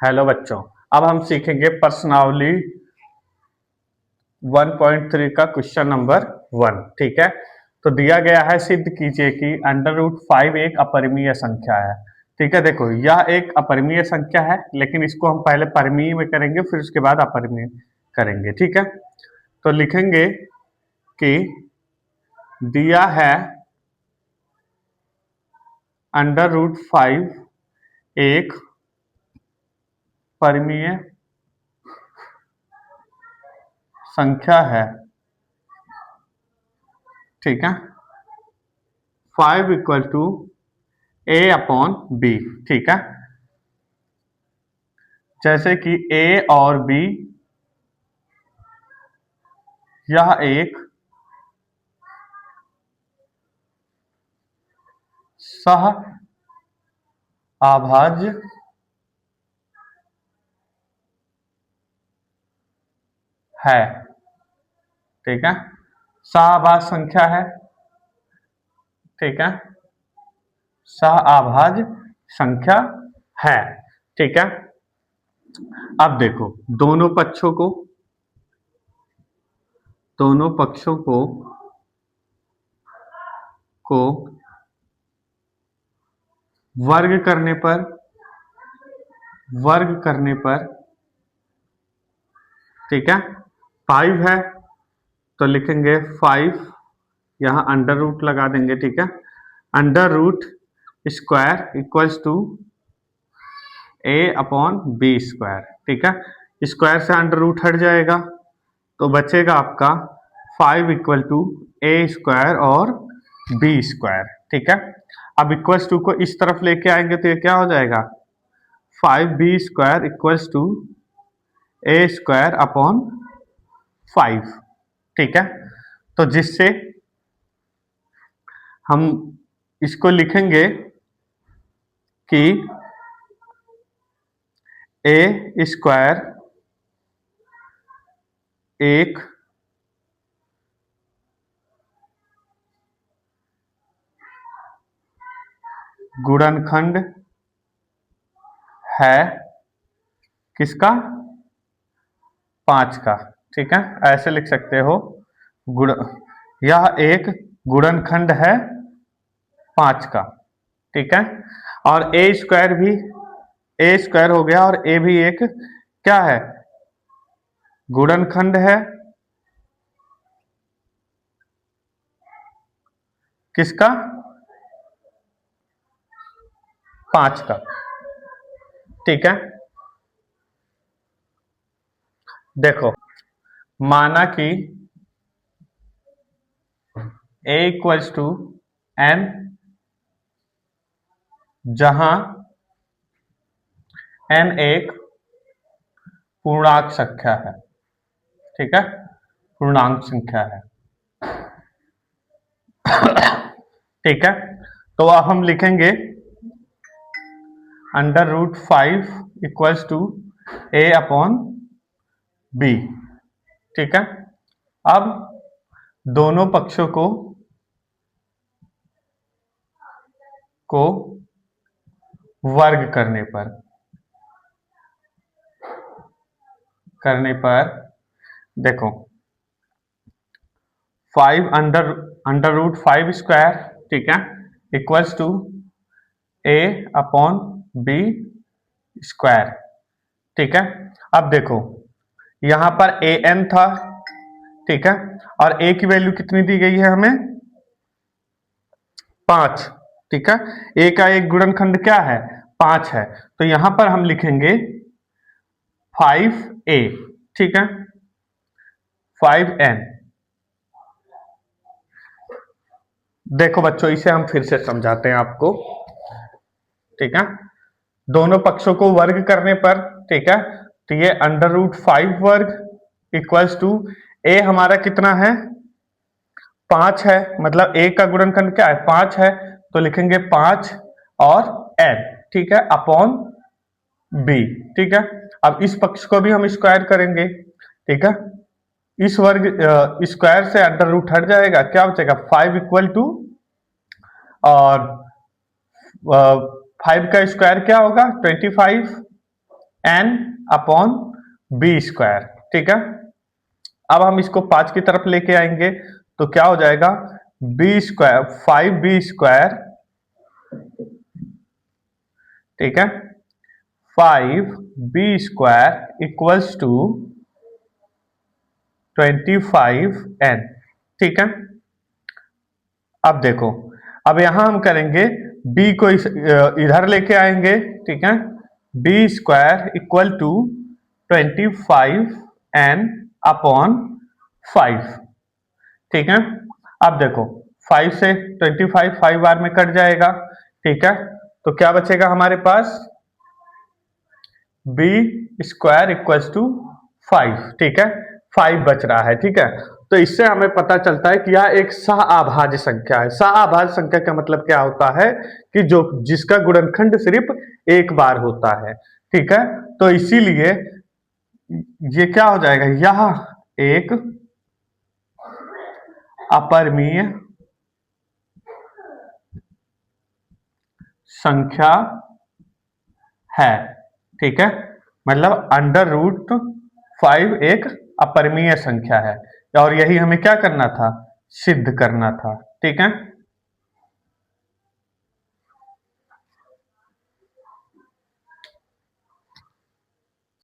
Hello बच्चों, अब हम सीखेंगे प्रश्नावली 1.3 का क्वेश्चन नंबर 1। ठीक है, तो दिया गया है सिद्ध कीजिए कि √5 एक अपरिमेय संख्या है। ठीक है, देखो यह एक अपरिमेय संख्या है, लेकिन इसको हम पहले परिमेय में करेंगे, फिर उसके बाद अपरिमेय करेंगे। ठीक है, तो लिखेंगे कि दिया है √5 एक परिमेय संख्या है। ठीक है, 5 इक्वल टू a/b। ठीक है, जैसे कि a और b यह एक सह अभाज्य है। ठीक है, सहअभाज्य संख्या है। ठीक है, सहअभाज्य संख्या है। ठीक है, अब देखो दोनों पक्षों को वर्ग करने पर ठीक है, 5 है तो लिखेंगे 5, यहाँ अंडर रूट लगा देंगे। ठीक है, under root square equals to a/b²। ठीक है, स्क्वायर से अंडर रूट हट जाएगा तो बचेगा आपका 5 इक्वल टू a² और b²। ठीक है, अब इक्वल्स टू को इस तरफ लेके आएंगे तो ये क्या हो जाएगा, 5b² इक्वल्स टू a²/5। ठीक है, तो जिससे हम इसको लिखेंगे कि a² एक गुणनखंड है। किसका? 5 का। ठीक है, ऐसे लिख सकते हो, गुण यह एक गुणनखंड है 5 का। ठीक है, और a² भी a² हो गया और a भी एक क्या है, गुणनखंड है। किसका? 5 का। ठीक है, देखो माना कि a इक्वल्स टू n, जहां n एक पूर्णांक संख्या है। ठीक है, पूर्णांक संख्या है। ठीक है, तो अब हम लिखेंगे √5 इक्वल्स टू a/b। ठीक है, अब दोनों पक्षों को वर्ग करने पर देखो 5 √5²। ठीक है, इक्वल्स टू a/b²। ठीक है, अब देखो यहां पर an था। ठीक है, और a की वैल्यू कितनी दी गई है हमें, 5। ठीक है, a का एक गुणनखंड क्या है, 5 है, तो यहां पर हम लिखेंगे 5a। ठीक है, 5n। देखो बच्चों, इसे हम फिर से समझाते हैं आपको। ठीक है, दोनों पक्षों को वर्ग करने पर, ठीक है, तो ये √5 वर्ग इक्वल्स टू a हमारा कितना है, 5 है, मतलब a का गुणनखंड क्या है, 5 है, तो लिखेंगे 5 और n। ठीक है, अपॉन b। ठीक है, अब इस पक्ष को भी हम स्क्वायर करेंगे। ठीक है, इस वर्ग स्क्वायर से अंडर रूट हट जाएगा, क्या बचेगा, 5 इक्वल टू, और 5 का स्क्वायर क्या होगा, 25, n अपॉन बी स्क्वायर। ठीक है, अब हम इसको 5 की तरफ लेके आएंगे तो क्या हो जाएगा, बी स्क्वायर 5b², ठीक है, 5b² इक्वल्स टू 25n। ठीक है, अब देखो, अब यहां हम करेंगे b को इधर लेके आएंगे। ठीक है, b² equal to 25n upon 5। ठीक है, अब देखो 5 से 25 5 बार में कट जाएगा। ठीक है, तो क्या बचेगा हमारे पास, b² इक्वल्स टू 5। ठीक है, 5 बच रहा है। ठीक है, तो इससे हमें पता चलता है कि यह एक सह-अभाज्य संख्या है। सह-अभाज्य संख्या का मतलब क्या होता है कि जो जिसका गुणनखंड सिर्फ एक बार होता है। ठीक है, तो इसीलिए ये क्या हो जाएगा, यह एक अपरिमेय संख्या है। ठीक है, मतलब √5 एक अपरिमेय संख्या है और यही हमें क्या करना था, सिद्ध करना था। ठीक है।